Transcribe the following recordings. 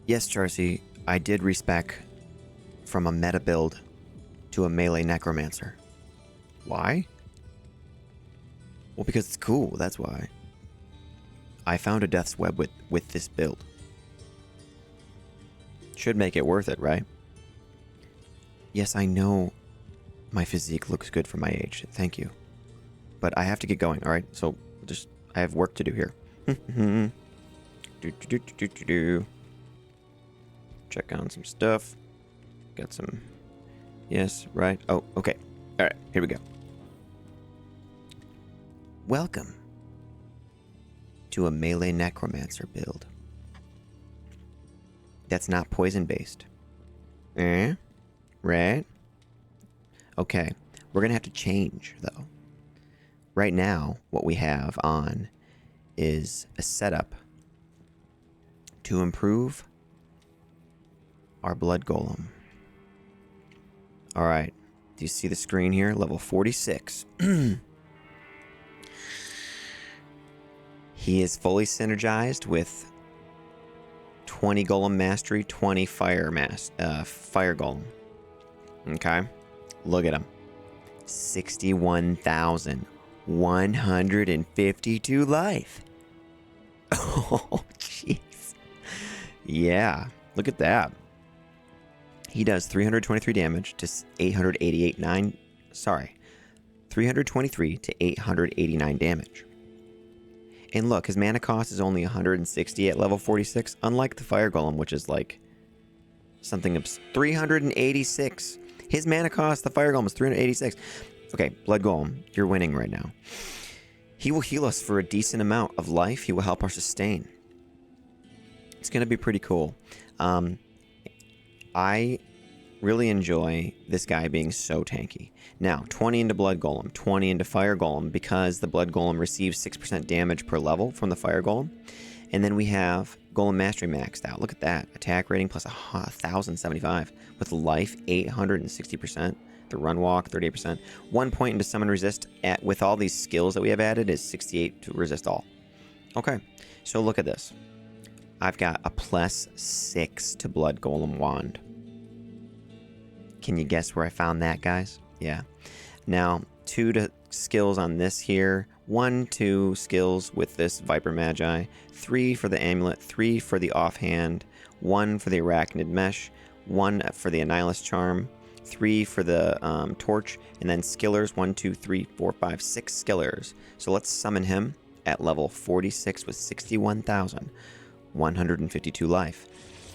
Yes, Charcy, I did respec from a meta build to a melee necromancer. Why? Well, because it's cool, that's why. I found a death's web with this build. Should make it worth it, right? Yes, I know my physique looks good for my age. Thank you. But I have to get going, alright? So, I have work to do here. Check on some stuff. Got some... Yes, right. Oh, okay. Alright, here we go. Welcome to a melee necromancer build. That's not poison based. Right? Okay, we're gonna have to change though. Right now, what we have on is a setup to improve our blood golem. Alright, do you see the screen here? Level 46. He is fully synergized with 20 golem mastery, 20 fire golem. Okay, look at him. 61,152 life. Oh, jeez. Yeah, look at that. He does 323 damage to 323 to 889 damage. And look, his mana cost is only 160 at level 46, unlike the Fire Golem, which is like something 386. His mana cost, the Fire Golem, is 386. Okay, Blood Golem, you're winning right now. He will heal us for a decent amount of life. He will help our sustain. It's going to be pretty cool. I really enjoy this guy being so tanky. Now, 20 into Blood Golem, 20 into Fire Golem, because the Blood Golem receives 6% damage per level from the Fire Golem. And then we have Golem Mastery maxed out. Look at that. Attack rating plus 1,075. With life, 860%. The run walk, 38%. 1 point into Summon Resist with all these skills that we have added is 68 to resist all. Okay, so look at this. I've got a +6 to Blood Golem Wand. Can you guess where I found that, guys? Yeah. Now, 2 to skills on this here. 1, 2 skills with this Viper Magi. 3 for the Amulet. 3 for the Offhand. 1 for the Arachnid Mesh. 1 for the Annihilus Charm. 3 for the Torch. And then Skillers. 1, 2, 3, 4, 5, 6 Skillers. So let's summon him at level 46 with 61,152 life.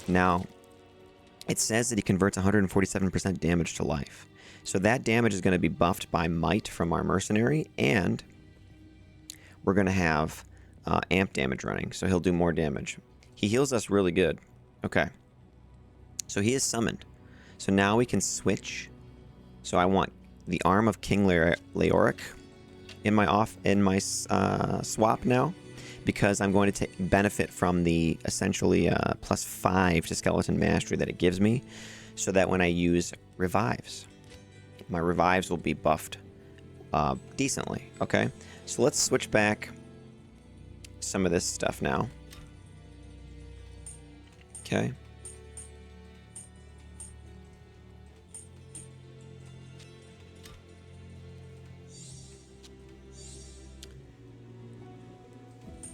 Now, it says that he converts 147% damage to life. So that damage is going to be buffed by Might from our Mercenary, and we're going to have amp damage running, so he'll do more damage. He heals us really good. Okay. So he is summoned. So now we can switch. So I want the Arm of King Leoric in my swap now, because I'm going to benefit from the essentially +5 to Skeleton Mastery that it gives me, so that when I use revives, my revives will be buffed decently. Okay, so let's switch back some of this stuff now. Okay.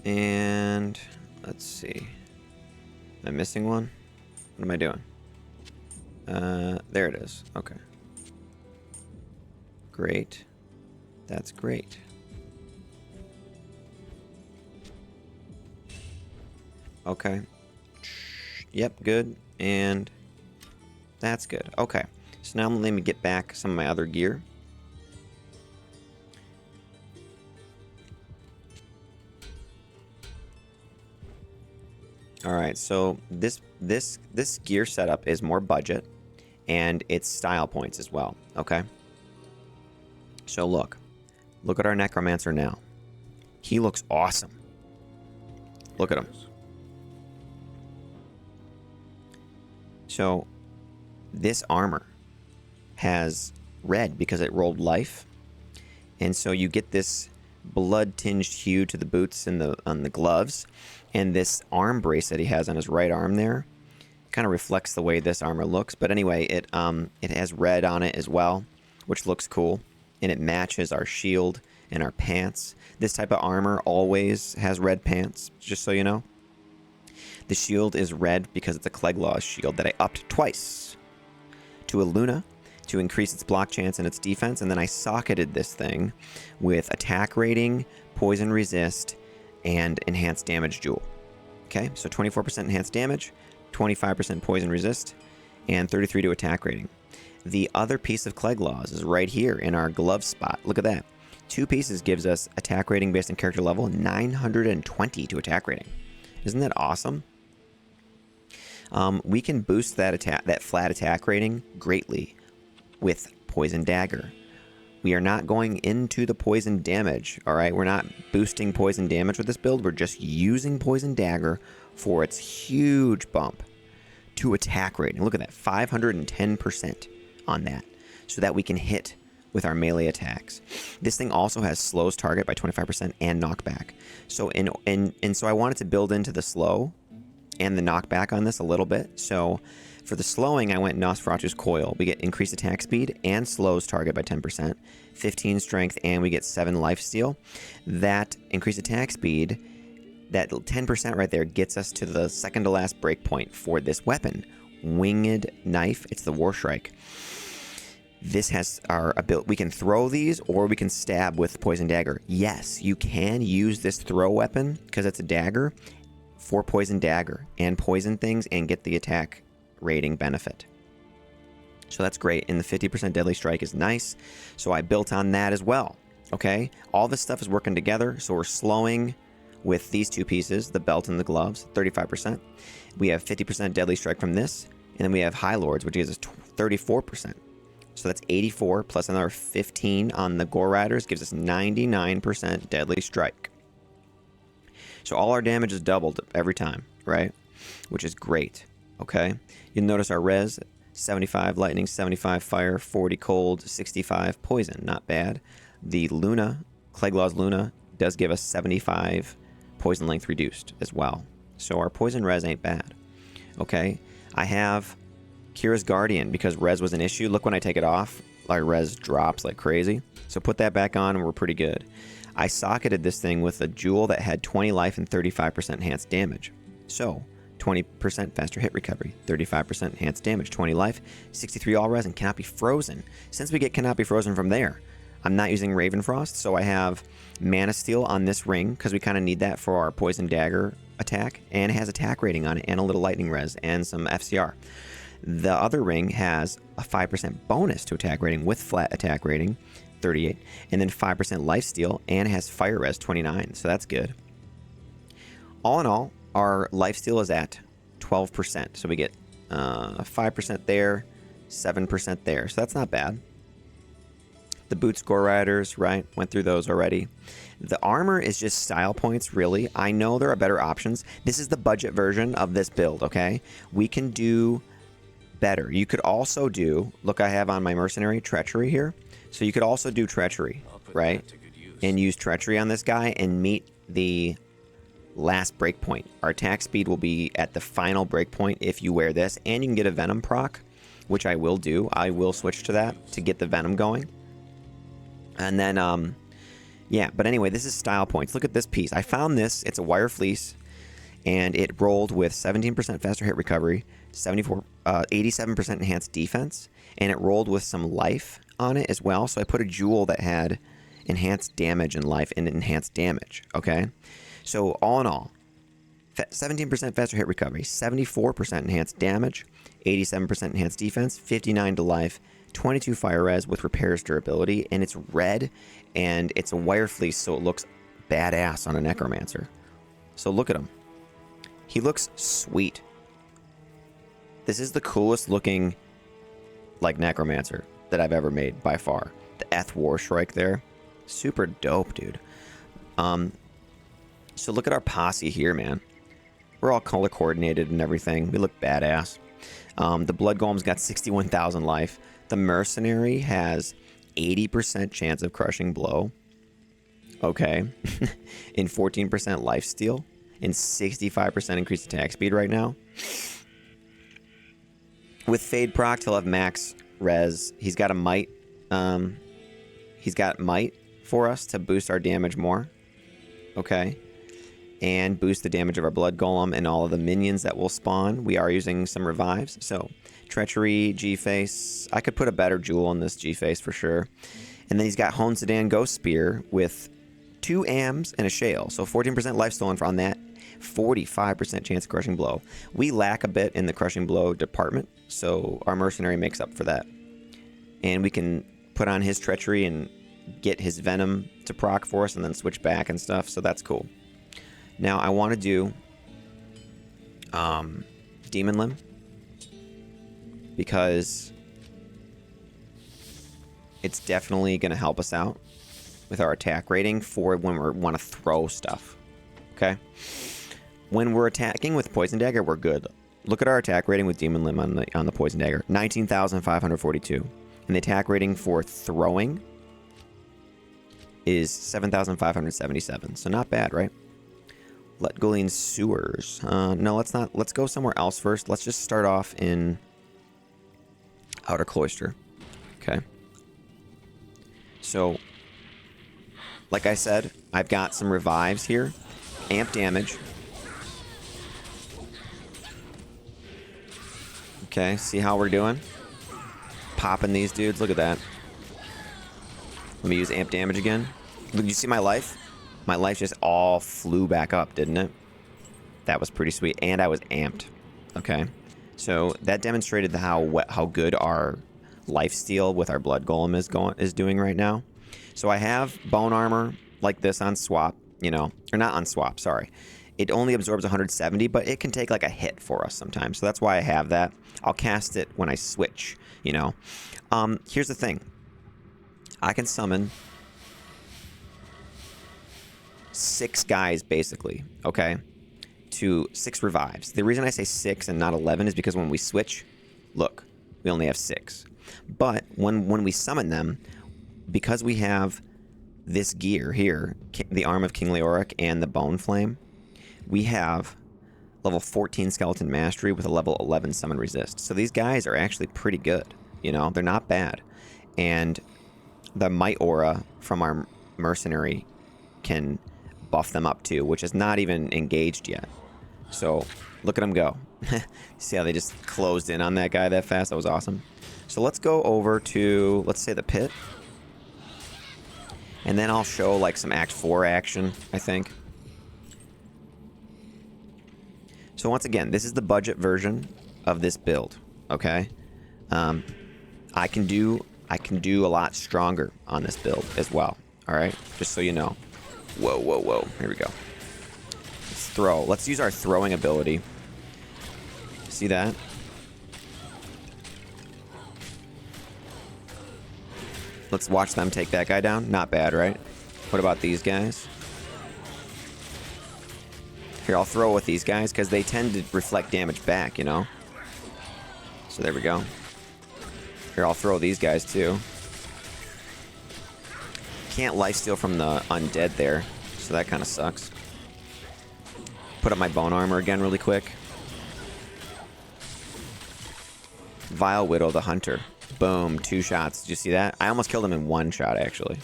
And let's see. Am I missing one? What am I doing? There it is. Okay. Great. That's great. Okay. Yep, good. And that's good. Okay. So now let me get back some of my other gear. All right, so this gear setup is more budget, and it's style points as well. Okay. So look at our Necromancer now. He looks awesome. Look at him. So this armor has red because it rolled life, and so you get this blood-tinged hue to the boots and on the gloves, and this arm brace that he has on his right arm there Kind of reflects the way this armor looks. But anyway, it has red on it as well, which looks cool. And it matches our shield and our pants. This type of armor always has red pants, just so you know. The shield is red because it's a Cleglaw shield that I upped twice to a Luna to increase its block chance and its defense. And then I socketed this thing with attack rating, poison resist, and enhanced damage jewel. Okay, so 24% enhanced damage, 25% poison resist, and 33 to attack rating. The other piece of Cleglaws is right here in our glove spot. Look at that. 2 pieces gives us attack rating based on character level, 920 to attack rating. Isn't that awesome? We can boost that flat attack rating greatly with Poison Dagger. We are not going into the poison damage, all right? We're not boosting poison damage with this build. We're just using Poison Dagger for its huge bump to attack rating. Look at that, 510% on that, so that we can hit with our melee attacks. This thing also has slows target by 25% and knockback. So so I wanted to build into the slow and the knockback on this a little bit. So for the slowing, I went Nosferatu's Coil. We get increased attack speed and slows target by 10%, 15 strength, and we get 7 lifesteal. That increased attack speed, that 10% right there, gets us to the second to last breakpoint for this weapon. Winged Knife. It's the Warshrike. This has our ability. We can throw these or we can stab with Poison Dagger. Yes, you can use this throw weapon because it's a dagger for Poison Dagger and poison things and get the attack rating benefit. So that's great. And the 50% deadly strike is nice. So I built on that as well. Okay. All this stuff is working together. So we're slowing with these 2 pieces, the belt and the gloves, 35%. We have 50% deadly strike from this. And then we have High Lords, which gives us 34%. So that's 84 plus another 15 on the Gore Riders gives us 99% deadly strike. So all our damage is doubled every time, right? Which is great. Okay. You'll notice our res, 75 lightning, 75 fire, 40 cold, 65 poison. Not bad. The Luna, Cleglaw's Luna, does give us 75 poison length reduced as well. So our poison res ain't bad. Okay. I have Kira's Guardian because res was an issue. Look, when I take it off, our res drops like crazy. So put that back on and we're pretty good. I socketed this thing with a jewel that had 20 life and 35% enhanced damage. So 20% faster hit recovery, 35% enhanced damage, 20 life, 63 all res, and cannot be frozen. Since we get cannot be frozen from there, I'm not using Ravenfrost, so I have Mana Steel on this ring because we kind of need that for our Poison Dagger attack, and it has attack rating on it and a little lightning res and some FCR. The other ring has a 5% bonus to attack rating with flat attack rating, 38, and then 5% lifesteal, and it has fire res, 29, so that's good. All in all, our lifesteal is at 12%, so we get 5% there, 7% there, so that's not bad. The boots, Gore Riders, right? Went through those already. The armor is just style points, really. I know there are better options. This is the budget version of this build, okay? We can do better. You could also do, look, I have on my Mercenary Treachery here. So you could also do Treachery, right? And use Treachery on this guy and meet the last breakpoint. Our attack speed will be at the final breakpoint if you wear this. And you can get a Venom proc, which I will do. I will switch to that to get the Venom going. And then, yeah, but anyway, this is style points. Look at this piece. I found this. It's a wire fleece, and it rolled with 17% faster hit recovery, 87% enhanced defense, and it rolled with some life on it as well. So I put a jewel that had enhanced damage and life and enhanced damage, okay? So all in all, 17% faster hit recovery, 74% enhanced damage, 87% enhanced defense, 59 to life, 22 fire res with repairs durability, and it's red, and it's a wire fleece, so it looks badass on a Necromancer. So look at him. He looks sweet. This is the coolest looking, like, Necromancer that I've ever made by far. The Eth Warshrike there. Super dope, dude. So look at our posse here, man. We're all color coordinated and everything. We look badass. The Blood Golem's got 61,000 life. The Mercenary has 80% chance of crushing blow. Okay. And 14% lifesteal. And 65% increased attack speed right now. with Fade proc, he'll have max res. He's got a might. He's got might for us to boost our damage more. Okay. And boost the damage of our Blood Golem and all of the minions that will spawn. We are using some revives. So, Treachery, G-Face. I could put a better jewel in this G-Face for sure. And then he's got Hone Sedan Ghost Spear with 2 AMs and a Shale. So 14% life stolen on that. 45% chance of Crushing Blow. We lack a bit in the Crushing Blow department. So our Mercenary makes up for that. And we can put on his Treachery and get his Venom to proc for us and then switch back and stuff. So that's cool. Now, I want to do Demon Limb because it's definitely going to help us out with our attack rating for when we want to throw stuff. Okay? When we're attacking with Poison Dagger, we're good. Look at our attack rating with Demon Limb on the Poison Dagger. 19,542. And the attack rating for throwing is 7,577. So not bad, right? Letgolian Sewers. No, let's not. Let's go somewhere else first. Let's just start off in Outer Cloister. Okay. So, like I said, I've got some revives here. Amp damage. Okay, see how we're doing? Popping these dudes. Look at that. Let me use amp damage again. Did you see my life? My life just all flew back up, didn't it? That was pretty sweet. And I was amped. Okay. So that demonstrated how good our lifesteal with our Blood Golem is doing right now. So I have bone armor like this on swap, you know. Or not on swap, sorry. It only absorbs 170, but it can take like a hit for us sometimes. So that's why I have that. I'll cast it when I switch, you know. Here's the thing. I can summon 6 guys, basically, okay, to 6 revives. The reason I say 6 and not 11 is because when we switch, look, we only have 6. But when we summon them, because we have this gear here, the Arm of King Leoric and the Bone Flame, we have level 14 Skeleton Mastery with a level 11 Summon Resist. So these guys are actually pretty good, you know, they're not bad. And the Might Aura from our Mercenary can buff them up too, which is not even engaged yet. So look at them go. See how they just closed in on that guy that fast? That was awesome. So let's go over to, let's say, the pit. And then I'll show like some Act 4 action, I think. So once again, this is the budget version of this build, okay? I can do a lot stronger on this build as well, all right? Just so you know. Whoa, whoa, whoa. Here we go. Let's throw. Let's use our throwing ability. See that? Let's watch them take that guy down. Not bad, right? What about these guys? Here, I'll throw with these guys because they tend to reflect damage back, you know? So there we go. Here, I'll throw these guys too. Can't lifesteal from the undead there, so that kind of sucks. Put up my bone armor again really quick. Vile Widow the Hunter. Boom, 2 shots. Did you see that? I almost killed him in 1 shot, actually.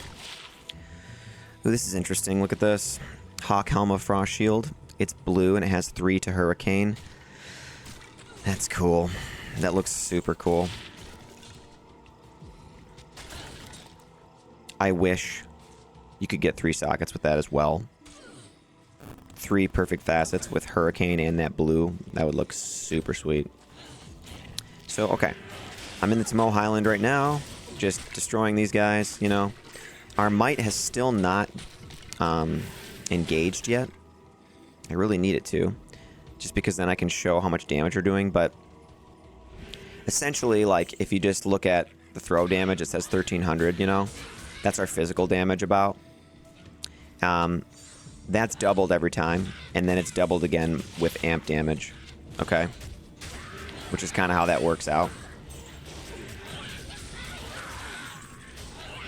Ooh, this is interesting. Look at this. Hawk Helm of Frost Shield. It's blue and it has 3 to Hurricane. That's cool. That looks super cool. I wish you could get 3 sockets with that as well. 3 perfect facets with Hurricane and that blue. That would look super sweet. So, okay. I'm in the Tamo Highland right now. Just destroying these guys, you know. Our might has still not engaged yet. I really need it to. Just because then I can show how much damage we're doing. But essentially, like, if you just look at the throw damage, it says 1,300, you know. That's our physical damage about. That's doubled every time. And then it's doubled again with amp damage. Okay? Which is kind of how that works out.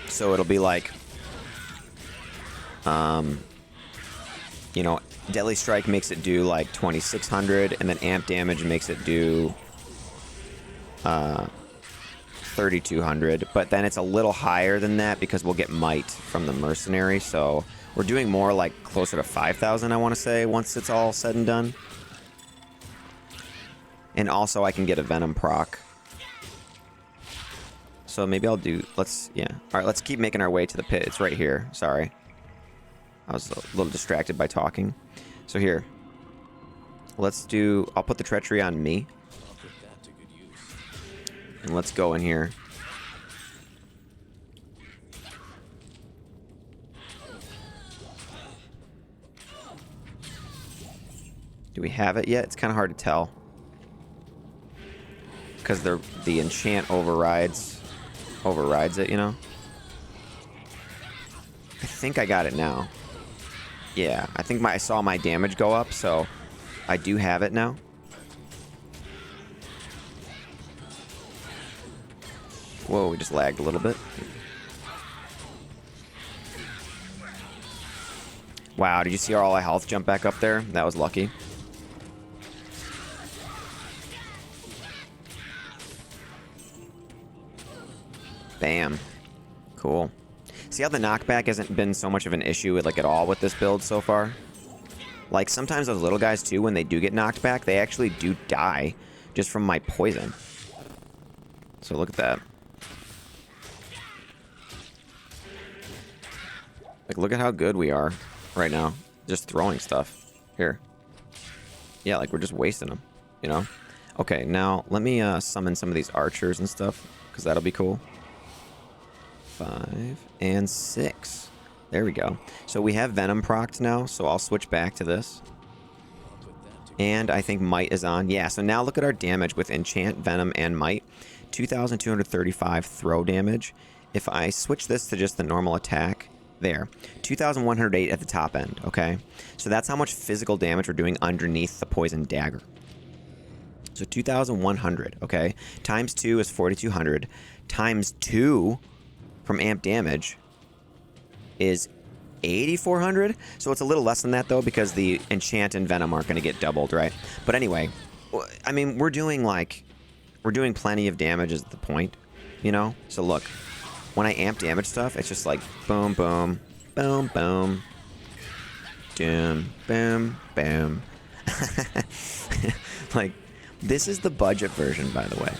So it'll be like, you know, Deadly Strike makes it do like 2,600, and then amp damage makes it do 3,200, but then it's a little higher than that because we'll get might from the Mercenary, so we're doing more like closer to 5,000, I want to say, once it's all said and done. And also I can get a Venom proc. So maybe I'll do, yeah. Alright, let's keep making our way to the pit. It's right here. Sorry. I was a little distracted by talking. So here. I'll put the treachery on me. And let's go in here. Do we have it yet? It's kind of hard to tell. Because the enchant overrides it, you know? I think I got it now. Yeah, I think I saw my damage go up, so I do have it now. Whoa, we just lagged a little bit. Wow, did you see all our health jump back up there? That was lucky. Bam. Cool. See how the knockback hasn't been so much of an issue like at all with this build so far? Like sometimes those little guys too, when they do get knocked back, they actually do die just from my poison. So look at that. Like look at how good we are right now. Just throwing stuff. Here. Yeah, like we're just wasting them, you know? Okay, now let me summon some of these archers and stuff, because that'll be cool. 5 and 6. There we go. So we have Venom procced now, so I'll switch back to this. And I think Might is on. Yeah, so now look at our damage with Enchant, Venom, and Might. 2,235 throw damage. If I switch this to just the normal attack, there. 2,108 at the top end, okay? So that's how much physical damage we're doing underneath the Poison Dagger. So 2,100, okay? Times 2 is 4,200. Times 2 from amp damage is 8,400. So it's a little less than that, though, because the Enchant and Venom aren't going to get doubled, right? But anyway, I mean, we're doing plenty of damage is the point, you know? So look, when I amp damage stuff, it's just like boom, boom, boom, boom, doom, boom, boom. Like, this is the budget version, by the way,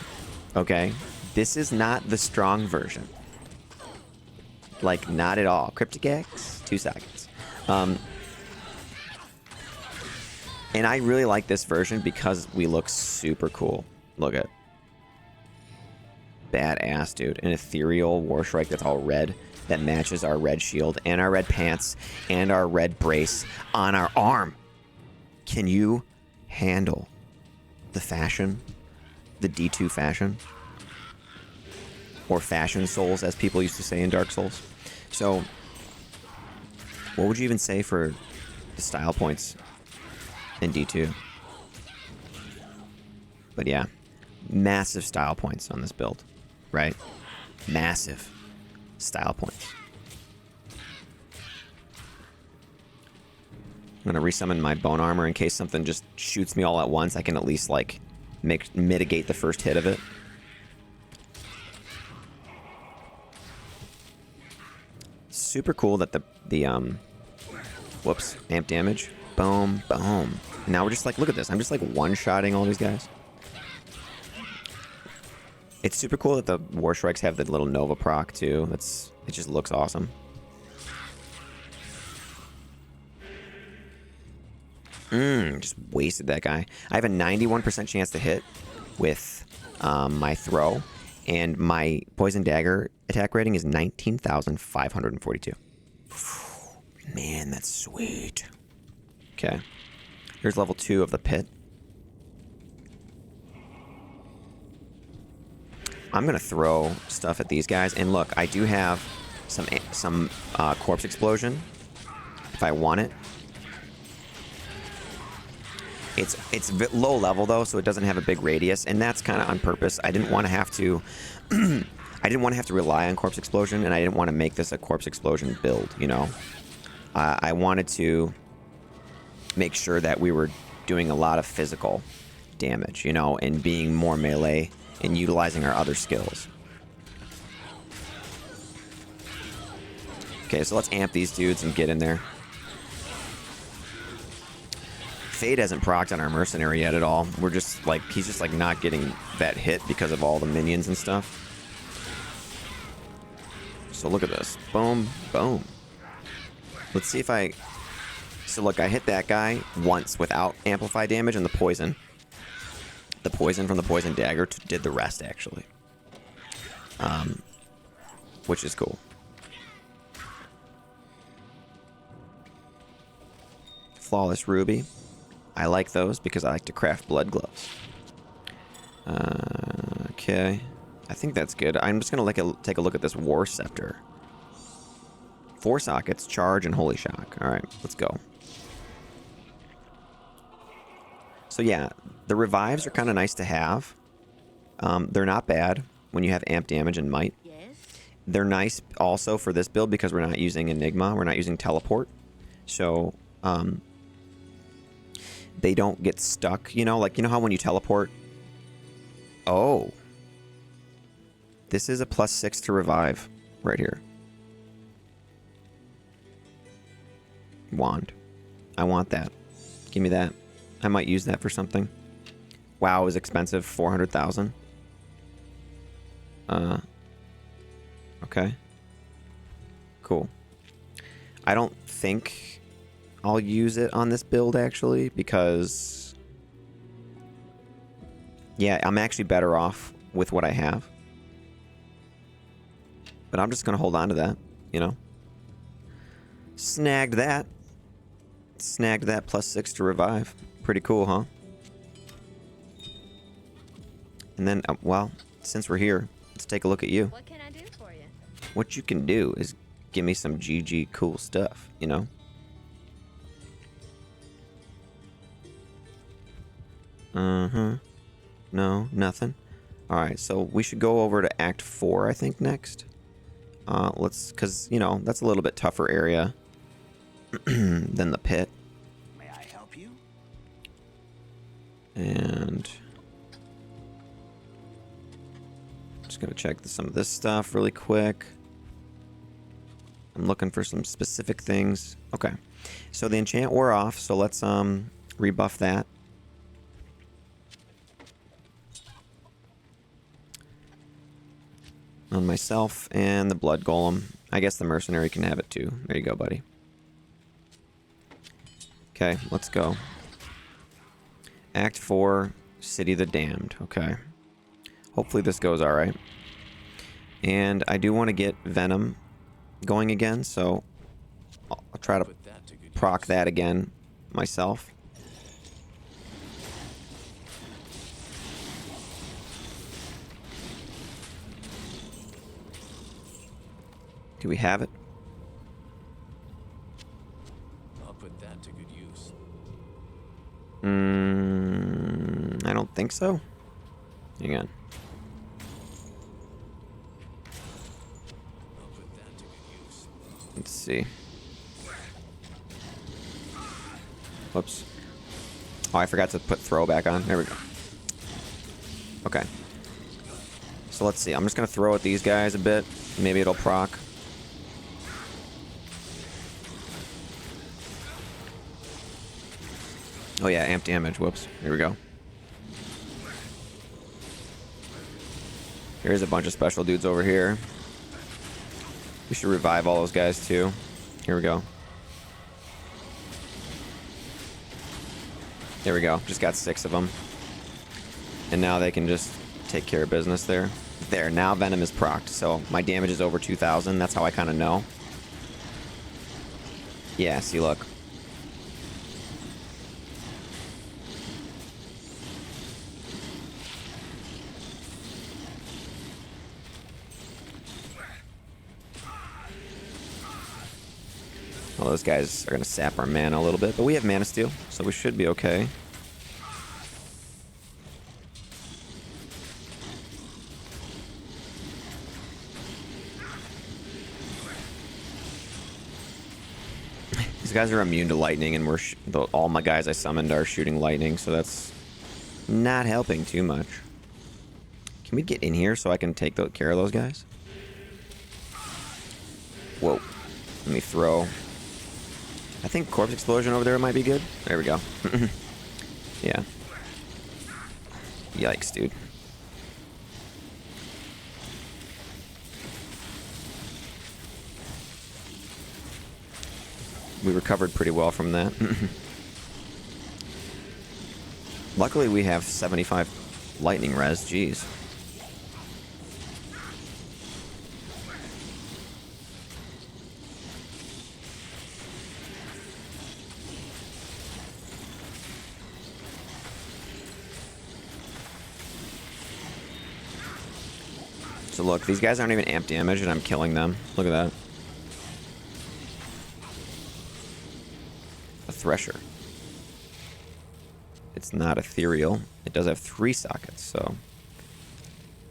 okay? This is not the strong version. Like, not at all. Cryptic X, 2 seconds. And I really like this version because we look super cool. Look at badass, dude. An ethereal war shrike that's all red that matches our red shield and our red pants and our red brace on our arm. Can you handle the fashion? The D2 fashion? Or fashion souls, as people used to say in Dark Souls. So, what would you even say for the style points in D2? But yeah, massive style points on this build, right? Massive style points. I'm going to resummon my bone armor in case something just shoots me all at once. I can at least, like, mitigate the first hit of it. Super cool that whoops, amp damage, boom, boom. Now we're just like, look at this. I'm just like one-shotting all these guys. It's super cool that the War Shrikes have the little Nova proc too. It just looks awesome. Just wasted that guy. I have a 91% chance to hit with my throw. And my Poison Dagger attack rating is 19,542. Man, that's sweet. Okay. Here's level 2 of the pit. I'm going to throw stuff at these guys. And look, I do have some corpse explosion if I want it. It's low level though, so it doesn't have a big radius, and that's kind of on purpose. I didn't want to have to rely on corpse explosion, and I didn't want to make this a corpse explosion build, you know. I wanted to make sure that we were doing a lot of physical damage, you know, and being more melee and utilizing our other skills. Okay, so let's amp these dudes and get in there. Fade hasn't procced on our Mercenary yet at all. We're just like, he's just like not getting that hit because of all the minions and stuff. So look at this. Boom, boom. Let's see if I... So look, I hit that guy once without amplify damage and the poison. The poison from the poison dagger did the rest, actually. Which is cool. Flawless ruby. I like those because I like to craft blood gloves. Okay. I think that's good. I'm just going to take a look at this War Scepter. 4 sockets, charge, and Holy Shock. Alright, let's go. So yeah, the revives are kind of nice to have. They're not bad when you have amp damage and might. Yes. They're nice also for this build because we're not using Enigma. We're not using Teleport. So, they don't get stuck, you know? Like, you know how when you teleport... Oh. This is a +6 to revive right here. Wand. I want that. Give me that. I might use that for something. WoW is expensive. 400,000. Okay. Cool. I don't think I'll use it on this build, actually, because... Yeah, I'm actually better off with what I have. But I'm just going to hold on to that, you know? Snagged that. Snagged that +6 to revive. Pretty cool, huh? And then, well, since we're here, let's take a look at you. What can I do for you? What you can do is give me some GG cool stuff, you know? No, nothing. Alright, so we should go over to Act 4, I think, next. Because, you know, that's a little bit tougher area than the pit. May I help you? And... just gonna check some of this stuff really quick. I'm looking for some specific things. Okay. So the enchant wore off, so let's rebuff that. On myself and the blood golem. I guess the mercenary can have it too. There you go, buddy. Okay, let's go. Act 4, City of the Damned. Okay. Hopefully this goes alright. And I do want to get Venom going again, so I'll try to proc that again myself. Do we have it? I'll put that to good use. I don't think so. Hang on. I'll put that to good use. Let's see. Whoops. Oh, I forgot to put throw back on. There we go. Okay. So let's see. I'm just going to throw at these guys a bit. Maybe it'll proc. Oh yeah, amp damage. Whoops. Here we go. Here's a bunch of special dudes over here. We should revive all those guys too. Here we go. There we go. Just got 6 of them. And now they can just take care of business there. There, now Venom is procced, so my damage is over 2,000. That's how I kind of know. Yeah, see, look. Well, those guys are going to sap our mana a little bit, but we have mana steal, so we should be okay. These guys are immune to lightning, and all my guys I summoned are shooting lightning, so that's not helping too much. Come Can we get in here so I can take care of those guys? Whoa. Let me throw. I think corpse explosion over there might be good. There we go. Yeah. Yikes, dude. We recovered pretty well from that. Luckily, we have 75 lightning res. Jeez. So look, these guys aren't even amp damage, and I'm killing them. Look at that. A Thresher. It's not ethereal. It does have 3 sockets, so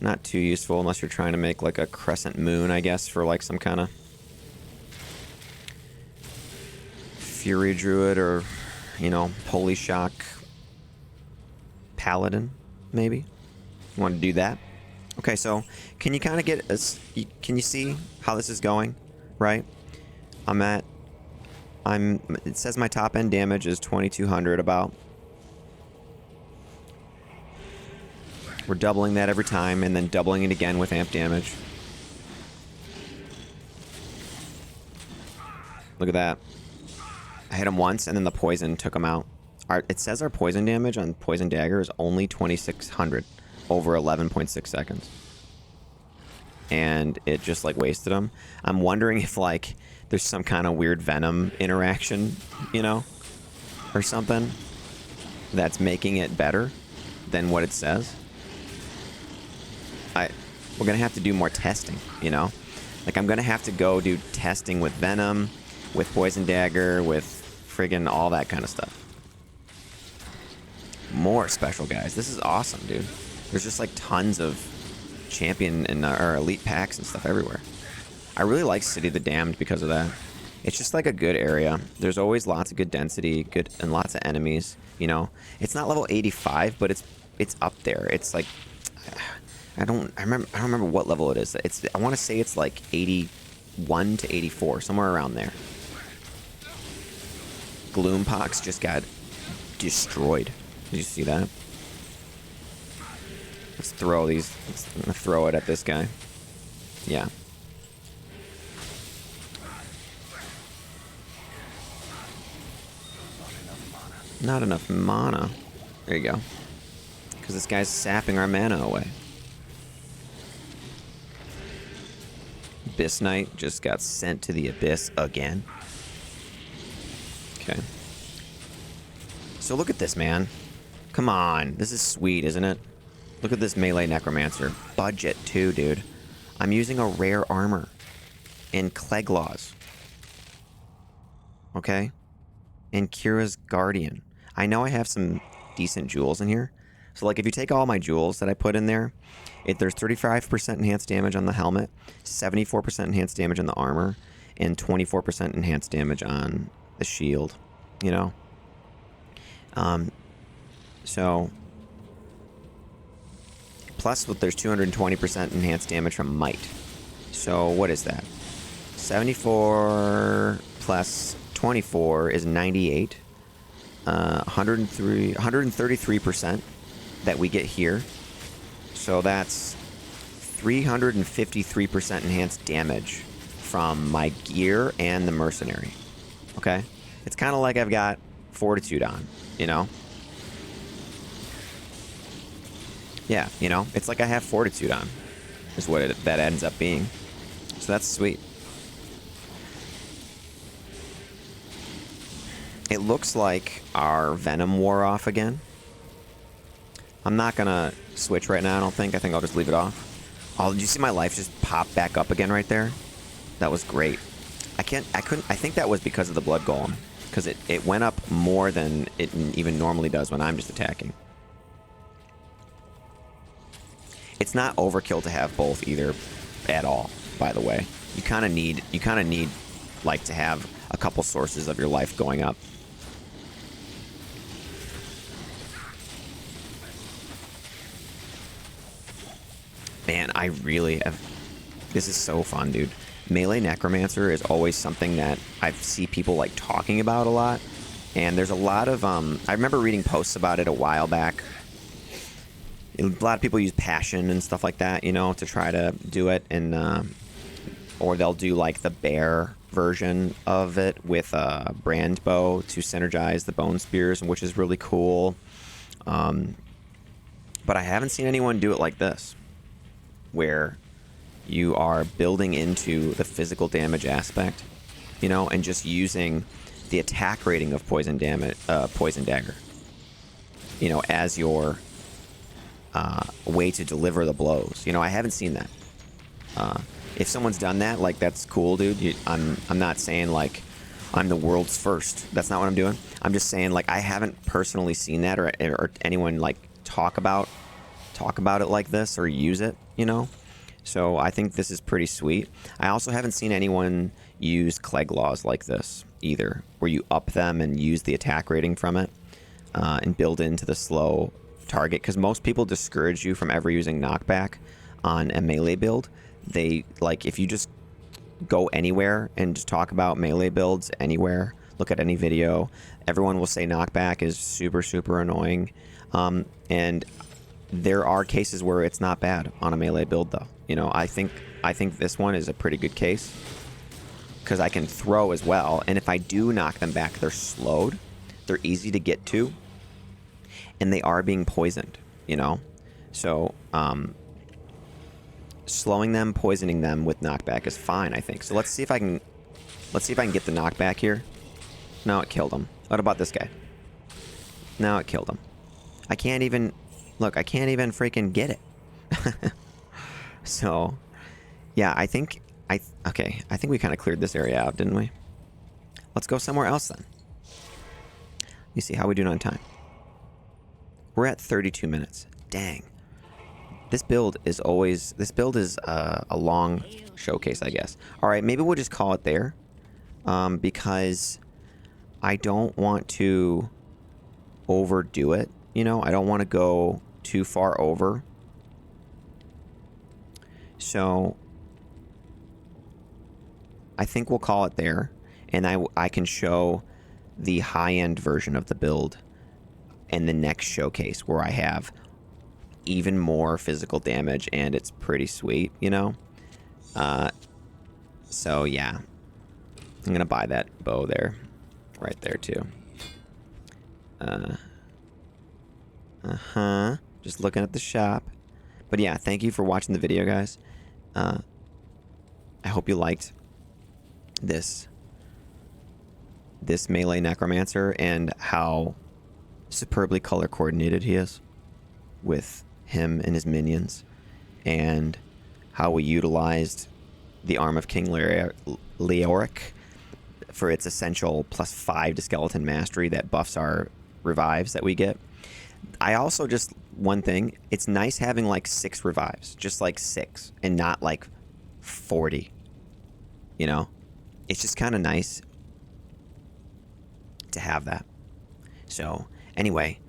not too useful unless you're trying to make like a crescent moon, I guess, for like some kind of Fury Druid or, you know, Holy Shock Paladin, maybe. You want to do that? Okay, so can you kind of get us? Can you see how this is going? Right? It says my top end damage is 2200 about. We're doubling that every time and then doubling it again with amp damage. Look at that. I hit him once and then the poison took him out. It says our poison damage on poison dagger is only 2600 over 11.6 seconds. And it just like wasted him. I'm wondering if like there's some kind of weird venom interaction, you know, or something that's making it better than what it says. We're gonna have to do more testing, you know? Like I'm gonna have to go do testing with venom, with poison dagger, with friggin' all that kind of stuff. More special guys. This is awesome, dude. There's just like tons of champion and or elite packs and stuff everywhere. I really like City of the Damned because of that. It's just like a good area. There's always lots of good density, good and lots of enemies. You know, it's not level 85, but it's up there. It's like I don't remember what level it is. I want to say it's like 81 to 84, somewhere around there. Gloompox just got destroyed. Did you see that? Let's throw these. I'm gonna throw it at this guy. Yeah. Not enough mana. There you go. Because this guy's sapping our mana away. Abyss Knight just got sent to the abyss again. Okay. So look at this, man. Come on. This is sweet, isn't it? Look at this melee necromancer. Budget, too, dude. I'm using a rare armor. And Cleglaws. Okay? And Kira's Guardian. I know I have some decent jewels in here. So, like, if you take all my jewels that I put in there, there's 35% enhanced damage on the helmet, 74% enhanced damage on the armor, and 24% enhanced damage on the shield, you know? So, plus there's 220% enhanced damage from might. So, what is that? 74 plus 24 is 98. 133% that we get here. So that's 353% enhanced damage from my gear and the Mercenary. Okay? It's kind of like I've got Fortitude on, you know? Yeah, you know? It's like I have Fortitude on, is what that ends up being. So that's sweet. It looks like our Venom wore off again. I'm not gonna switch right now, I don't think. I think I'll just leave it off. Oh, did you see my life just pop back up again right there? That was great. I think that was because of the Blood Golem. Because it went up more than it even normally does when I'm just attacking. It's not overkill to have both either at all, by the way. You kind of need like to have a couple sources of your life going up. Man, I really have... This is so fun, dude. Melee Necromancer is always something that I see people like talking about a lot. And there's a lot of... I remember reading posts about it a while back. A lot of people use passion and stuff like that, you know, to try to do it. And or they'll do like the bear version of it with a brand bow to synergize the bone spears, which is really cool. But I haven't seen anyone do it like this, where you are building into the physical damage aspect, you know, and just using the attack rating of poison damage, poison dagger, you know, as your way to deliver the blows. You know, I haven't seen that. If someone's done that, like, that's cool, dude. I'm not saying like I'm the world's first. That's not what I'm doing. I'm just saying, like, I haven't personally seen that or anyone like talk about it like this or use it, you know. So I think this is pretty sweet. I also haven't seen anyone use Clegg Laws like this either, where you up them and use the attack rating from it and build into the slow target, because most people discourage you from ever using knockback on a melee build. They, like, if you just go anywhere and just talk about melee builds anywhere, look at any video, everyone will say knockback is super, super annoying. And there are cases where it's not bad on a melee build, though. You know, I think this one is a pretty good case, because I can throw as well, and if I do knock them back, they're slowed, they're easy to get to, and they are being poisoned, you know. So slowing them, poisoning them with knockback is fine, I think. So let's see if I can get the knockback here. No, it killed him. What about this guy? No, it killed him. I can't even look. I can't even freaking get it. So, yeah, I think we kind of cleared this area out, didn't we? Let's go somewhere else then. Let me see how we doing on time. We're at 32 minutes. Dang. This build is a long showcase, I guess. All right, maybe we'll just call it there, because I don't want to overdo it. You know, I don't want to go too far over. So I think we'll call it there, and I can show the high-end version of the build in the next showcase, where I have even more physical damage, and it's pretty sweet, you know. So yeah, I'm gonna buy that bow there, right there too. Just looking at the shop. But yeah, thank you for watching the video, guys. I hope you liked this Melee Necromancer and how superbly color coordinated he is with him and his minions, and how we utilized the Arm of King Leoric for its essential +5 to skeleton mastery that buffs our revives that we get. I also just, one thing, it's nice having like 6 revives, just like 6 and not like 40, you know. It's just kind of nice to have that. So anyway,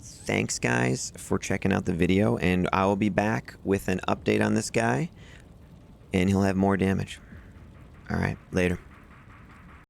thanks guys for checking out the video, and I will be back with an update on this guy, and he'll have more damage. All right, later.